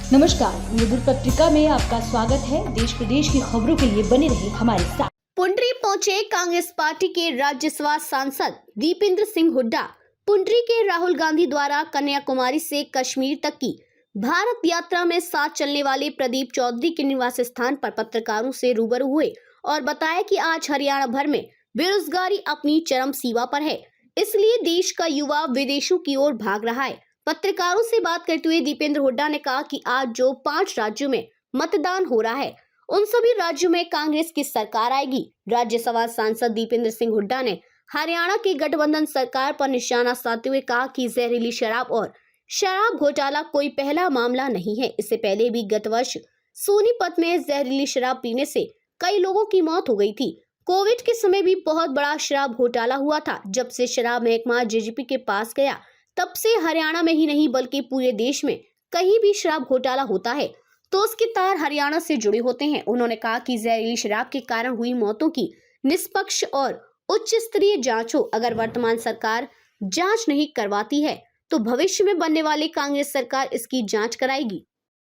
नमस्कार, मधुर पत्रिका में आपका स्वागत है। देश प्रदेश की खबरों के लिए बने रहे हमारे साथ। पुंडरी पहुंचे कांग्रेस पार्टी के राज्यसभा सांसद दीपेंद्र सिंह हुड्डा। पुंडरी के राहुल गांधी द्वारा कन्याकुमारी से कश्मीर तक की भारत यात्रा में साथ चलने वाले प्रदीप चौधरी के निवास स्थान पर पत्रकारों से रूबरू हुए और बताया कि आज हरियाणा भर में बेरोजगारी अपनी चरम सीमा पर है, इसलिए देश का युवा विदेशों की ओर भाग रहा है। पत्रकारों से बात करते हुए दीपेंद्र हुड्डा ने कहा कि आज जो 5 राज्यों में मतदान हो रहा है, उन सभी राज्यों में कांग्रेस की सरकार आएगी। राज्यसभा सांसद दीपेंद्र सिंह हुड्डा ने हरियाणा की गठबंधन सरकार पर निशाना साधते हुए कहा कि जहरीली शराब और शराब घोटाला कोई पहला मामला नहीं है। इससे पहले भी गत वर्ष सोनीपत में जहरीली शराब पीने से कई लोगों की मौत हो गई थी। कोविड के समय भी बहुत बड़ा शराब घोटाला हुआ था। जब से शराब महकमा जेजेपी के पास गया, तब से हरियाणा में ही नहीं बल्कि पूरे देश में कहीं भी शराब घोटाला होता है तो उसके तार हरियाणा से जुड़े होते हैं। उन्होंने कहा कि जहरीली शराब के कारण हुई मौतों की निष्पक्ष और उच्च स्तरीय जांच हो। अगर वर्तमान सरकार जांच नहीं करवाती है तो भविष्य में बनने वाली कांग्रेस सरकार इसकी जांच कराएगी।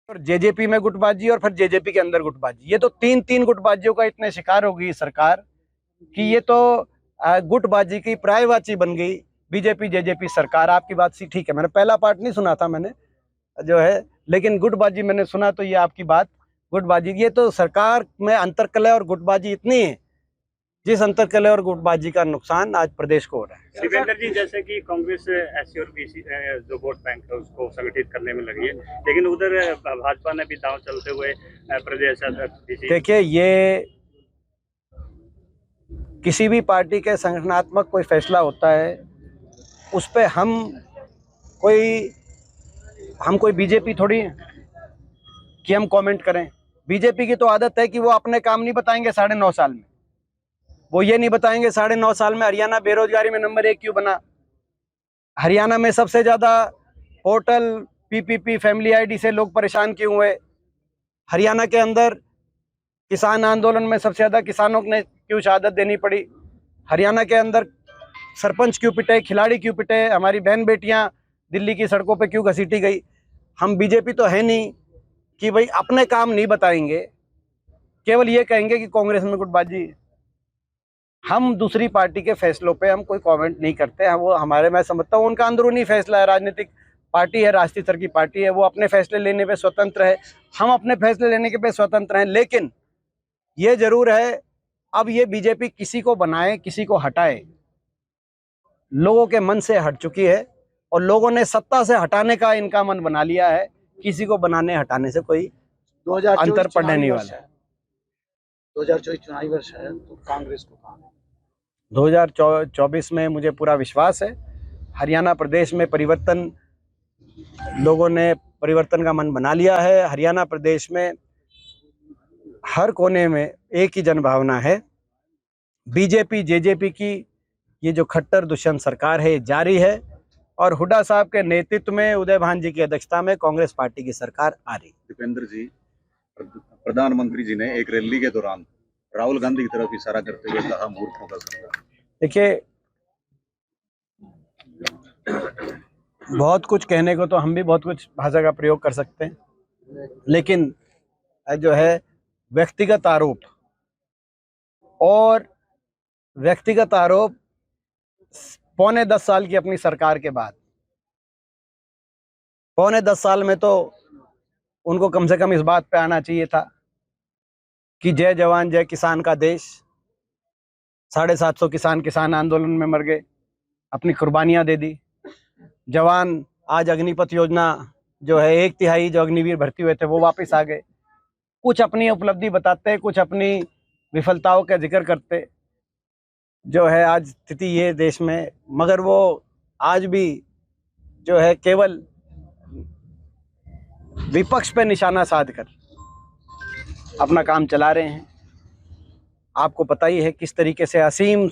और जेजेपी में गुटबाजी और फिर जेजेपी के अंदर गुटबाजी, ये तो तीन गुटबाजियों का इतने शिकार हो गई सरकार कि ये तो गुटबाजी की पर्यायवाची बन गई बीजेपी जेजेपी सरकार। आपकी बात सी ठीक है, मैंने पहला पार्ट नहीं सुना था मैंने जो है, लेकिन गुटबाजी मैंने सुना, तो ये आपकी बात गुटबाजी, ये तो सरकार में अंतरकलह और गुटबाजी इतनी है, जिस अंतरकलह और गुटबाजी का नुकसान आज प्रदेश को हो रहा है। शिवेंद्र जी, जैसे कि कांग्रेस एससी और बीसी जो वोट बैंक है उसको संगठित करने में लगी है, लेकिन उधर भाजपा ने भी दांव चलते हुए प्रदेश देखिए, ये किसी भी पार्टी के संगठनात्मक कोई फैसला होता है, उस पर हम कोई बीजेपी थोड़ी है कि हम कमेंट करें। बीजेपी की तो आदत है कि वो अपने काम नहीं बताएंगे 9.5 साल में। वो ये नहीं बताएंगे 9.5 साल में हरियाणा बेरोजगारी में नंबर 1 क्यों बना, हरियाणा में सबसे ज़्यादा पोर्टल पीपीपी फैमिली आईडी से लोग परेशान क्यों हुए, हरियाणा के अंदर किसान आंदोलन में सबसे ज़्यादा किसानों ने क्यों शहादत देनी पड़ी, हरियाणा के अंदर सरपंच क्यों पिटे, खिलाड़ी क्यों पिटे, हमारी बहन बेटियां दिल्ली की सड़कों पे क्यों घसीटी गई। हम बीजेपी तो है नहीं कि भाई अपने काम नहीं बताएंगे, केवल ये कहेंगे कि कांग्रेस में गुटबाजी है। हम दूसरी पार्टी के फैसलों पे हम कोई कमेंट नहीं करते हैं। वो हमारे, मैं समझता हूँ उनका अंदरूनी फैसला है, राजनीतिक पार्टी है, राष्ट्रीय स्तर की पार्टी है, वो अपने फैसले लेने पे स्वतंत्र है, हम अपने फैसले लेने के पे स्वतंत्र हैं। लेकिन ये जरूर है, अब ये बीजेपी किसी को बनाए किसी को हटाए, लोगों के मन से हट चुकी है और लोगों ने सत्ता से हटाने का इनका मन बना लिया है। किसी को बनाने हटाने से कोई अंतर पड़ने नहीं वाला है। 2024 चुनावी वर्ष है, तो कांग्रेस को कहा 2024 में मुझे पूरा विश्वास है, हरियाणा प्रदेश में परिवर्तन, लोगों ने परिवर्तन का मन बना लिया है। हरियाणा प्रदेश में हर कोने में एक ही जनभावना है। बीजेपी जेजेपी की ये जो खट्टर दुष्यंत सरकार है जारी है और हुड्डा साहब के नेतृत्व में, उदय भान जी की अध्यक्षता में कांग्रेस पार्टी की सरकार आ रही। दीपेंद्र जी, प्रधानमंत्री जी ने एक रैली के दौरान राहुल गांधी की तरफ इशारा करते हुए कहा मूर्खों का सरकार। देखिए, बहुत कुछ कहने को तो हम भी बहुत कुछ भाषा का प्रयोग कर सकते हैं, लेकिन जो है व्यक्तिगत आरोप और व्यक्तिगत आरोप 9.25 साल की अपनी सरकार के बाद, 9.25 साल में तो उनको कम से कम इस बात पे आना चाहिए था कि जय जवान जय किसान का देश, 750 किसान आंदोलन में मर गए, अपनी कुर्बानियां दे दी। जवान आज अग्निपथ योजना जो है 1/3 जो अग्निवीर भर्ती हुए थे वो वापस आ गए। कुछ अपनी उपलब्धि बताते, कुछ अपनी विफलताओं का जिक्र करते, जो है आज स्थिति ये देश में, मगर वो आज भी जो है केवल विपक्ष पे निशाना साधकर अपना काम चला रहे हैं। आपको पता ही है किस तरीके से असीम